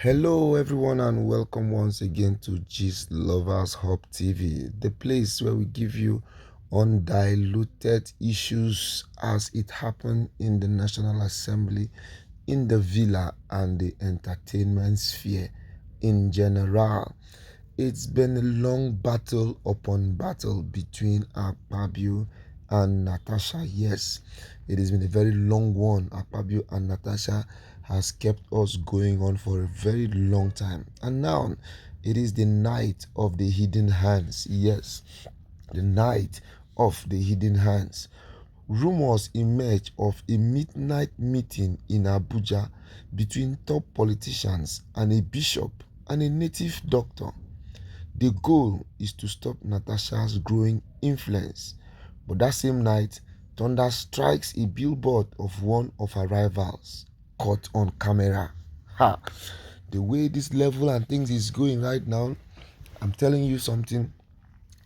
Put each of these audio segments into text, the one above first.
Hello, everyone, and welcome once again to Gist Lovers Hub TV, the place where we give you undiluted issues as it happened in the National Assembly, in the villa, and the entertainment sphere in general. It's been a long battle upon battle between Akpabio and Natasha. Yes, it has been a very long one. Akpabio and Natasha has kept us going on for a very long time. And now it is the night of the hidden hands. Yes, the night of the hidden hands. Rumors emerge of a midnight meeting in Abuja between top politicians and a bishop and a native doctor. The goal is to stop Natasha's growing influence, but that same night, thunder strikes a billboard of one of her rivals, caught on camera. Ha! The way this level and things is going right now, I'm telling you something.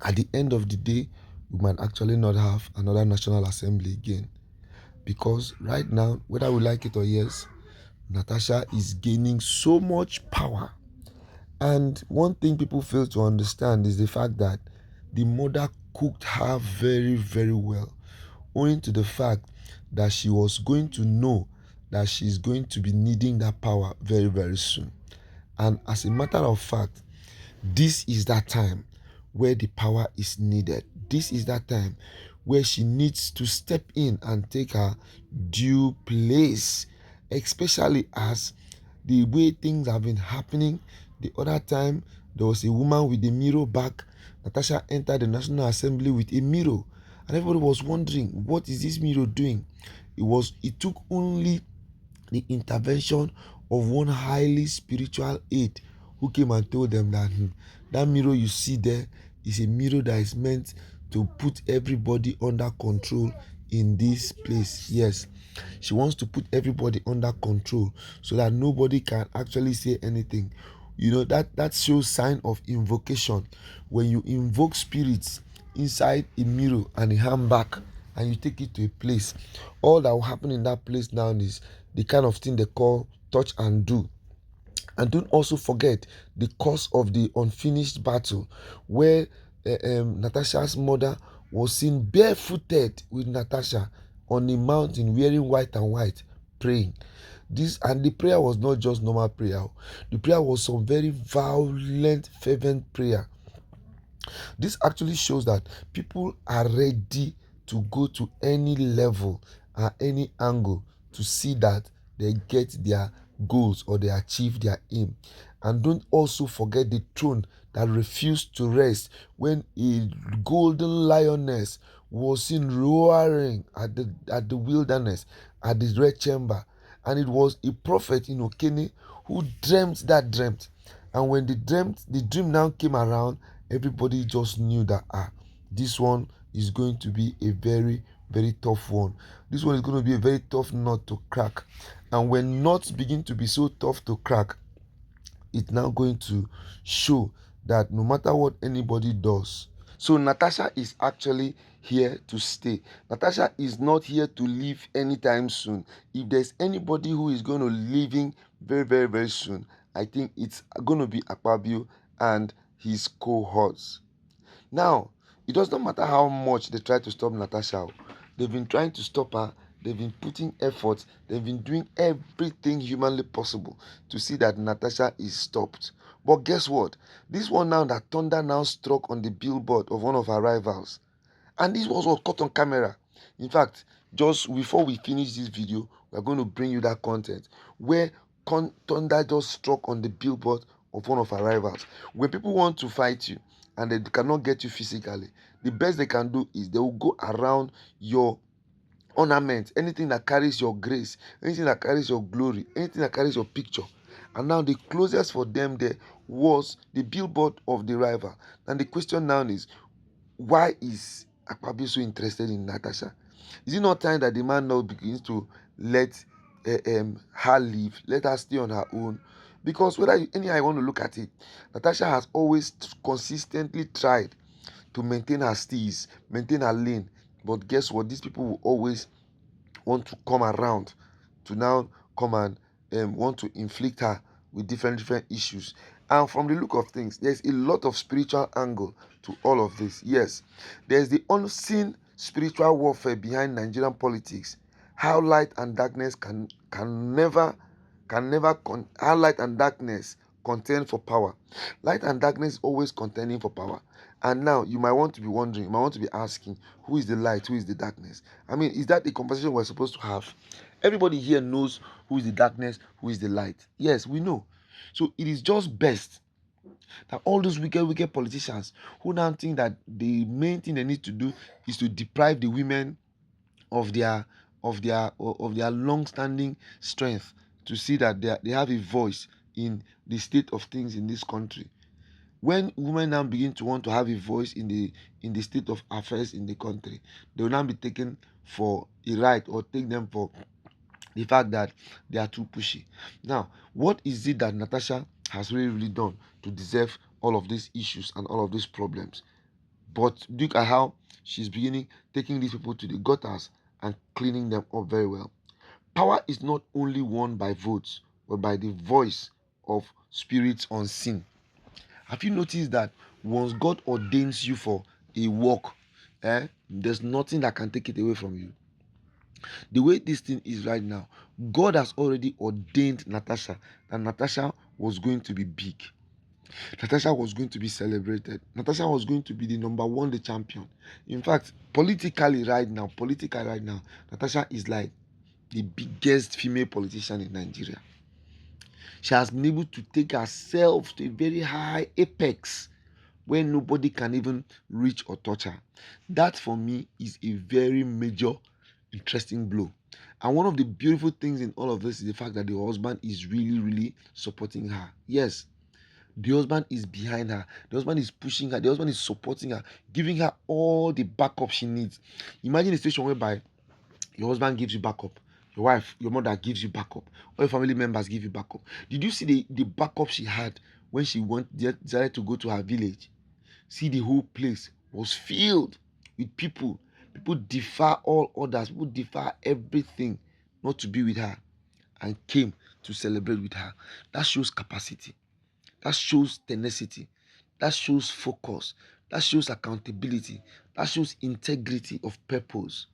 At the end of the day, we might actually not have another National Assembly again. Because right now, whether we like it or yes, Natasha is gaining so much power. And one thing people fail to understand is the fact that the mother cooked her very, very well, owing to the fact that she was going to know that she's going to be needing that power very, very soon. And as a matter of fact, this is that time where the power is needed. This is that time where she needs to step in and take her due place, especially as the way things have been happening. The other time, there was a woman with a mirror back. Natasha entered the National Assembly with a mirror, and everybody was wondering, what is this mirror doing? It took only the intervention of one highly spiritual aide who came and told them that that mirror you see there is a mirror that is meant to put everybody under control in this place. Yes, she wants to put everybody under control so that nobody can actually say anything. That shows sign of invocation. When you invoke spirits inside a mirror and a handbag and you take it to a place, all that will happen in that place now is the kind of thing they call touch and do. And don't also forget the cause of the unfinished battle, where Natasha's mother was seen barefooted with Natasha on a mountain wearing white and white, praying. The prayer was not just normal prayer. The prayer was some very violent, fervent prayer. This actually shows that people are ready to go to any level or any angle to see that they get their goals or they achieve their aim. And don't also forget the throne that refused to rest when a golden lioness was seen roaring at the wilderness, at the red chamber. And it was a prophet in Okene who dreamt that dreamt. And when the dream now came around, everybody just knew that this one is going to be a very, very tough one. This one is going to be a very tough nut to crack. And when nuts begin to be so tough to crack, it's now going to show that no matter what anybody does. So Natasha is actually here to stay. Natasha is not here to leave anytime soon. If there's anybody who is going to leaving very, very, very soon, I think it's going to be Akpabio and his cohorts. Now, it does not matter how much they try to stop Natasha. They've been trying to stop her. They've been putting efforts. They've been doing everything humanly possible to see that Natasha is stopped. But guess what? This one now that thunder now struck on the billboard of one of her rivals. And this was caught on camera. In fact, just before we finish this video, we're going to bring you that content where thunder just struck on the billboard of one of her rivals. When people want to fight you and they cannot get you physically, the best they can do is they will go around your ornament, anything that carries your grace, anything that carries your glory, anything that carries your picture. And now the closest for them there was the billboard of the rival. And the question now is, why is Akpabio so interested in Natasha? Is it not time that the man now begins to let her live, let her stay on her own? Because anyhow I want to look at it, Natasha has always consistently tried to maintain her steez, maintain her lane. But guess what? These people will always want to come around to now come and want to inflict her with different issues. And from the look of things, there's a lot of spiritual angle to all of this. Yes, there's the unseen spiritual warfare behind Nigerian politics. How light and darkness how light and darkness contend for power. Light and darkness always contending for power. And now you might want to be wondering, you might want to be asking, who is the light, who is the darkness? I mean, is that the conversation we're supposed to have? Everybody here knows who is the darkness, who is the light. Yes, we know. So it is just best that all those wicked politicians who now think that the main thing they need to do is to deprive the women of their long-standing strength, to see that they have a voice in the state of things in this country. When women now begin to want to have a voice in the state of affairs in the country, they will now be taken for a right, or take them for the fact that they are too pushy. Now, what is it that Natasha has really done to deserve all of these issues and all of these problems? But look at how she's beginning taking these people to the gutters and cleaning them up very well. Power is not only won by votes, but by the voice of spirits unseen. Have you noticed that once God ordains you for a work, there's nothing that can take it away from you? The way this thing is right now, God has already ordained Natasha that Natasha was going to be big. Natasha was going to be celebrated. Natasha was going to be the number one, the champion. In fact, politically right now, Natasha is like the biggest female politician in Nigeria. She has been able to take herself to a very high apex where nobody can even reach or touch her. That for me is a very major, interesting blow. And one of the beautiful things in all of this is the fact that the husband is really supporting her. Yes, the husband is behind her. The husband is pushing her. The husband is supporting her, giving her all the backup she needs. Imagine a situation whereby your husband gives you backup, your wife, your mother gives you backup, all your family members give you backup. Did you see the backup she had when she decided to go to her village? See, the whole place was filled with people. People defer all others. People defer everything not to be with her, and came to celebrate with her. That shows capacity. That shows tenacity. That shows focus. That shows accountability. That shows integrity of purpose.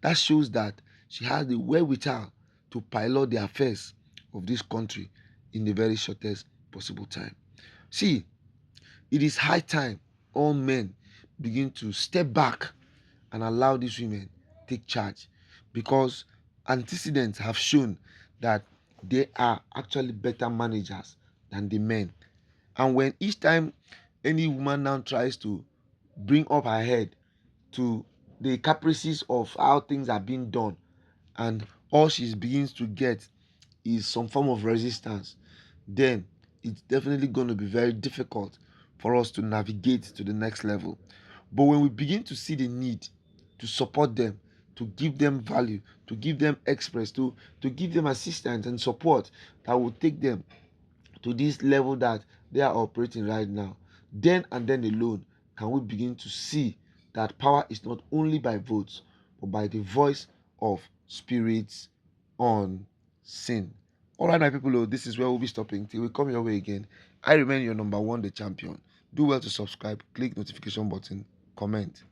That shows that she has the wherewithal to pilot the affairs of this country in the very shortest possible time. See, it is high time all men begin to step back and allow these women take charge, because antecedents have shown that they are actually better managers than the men. And when each time any woman now tries to bring up her head to the caprices of how things are being done, and all she begins to get is some form of resistance, then it's definitely going to be very difficult for us to navigate to the next level. But when we begin to see the need to support them, to give them value, to give them express, to give them assistance and support that will take them to this level that they are operating right now, then and then alone can we begin to see that power is not only by votes, but by the voice of spirits on sin. All right, my people, this is where we'll be stopping till we come your way again. I remain your number one, the champion. Do well to subscribe, click notification button, comment.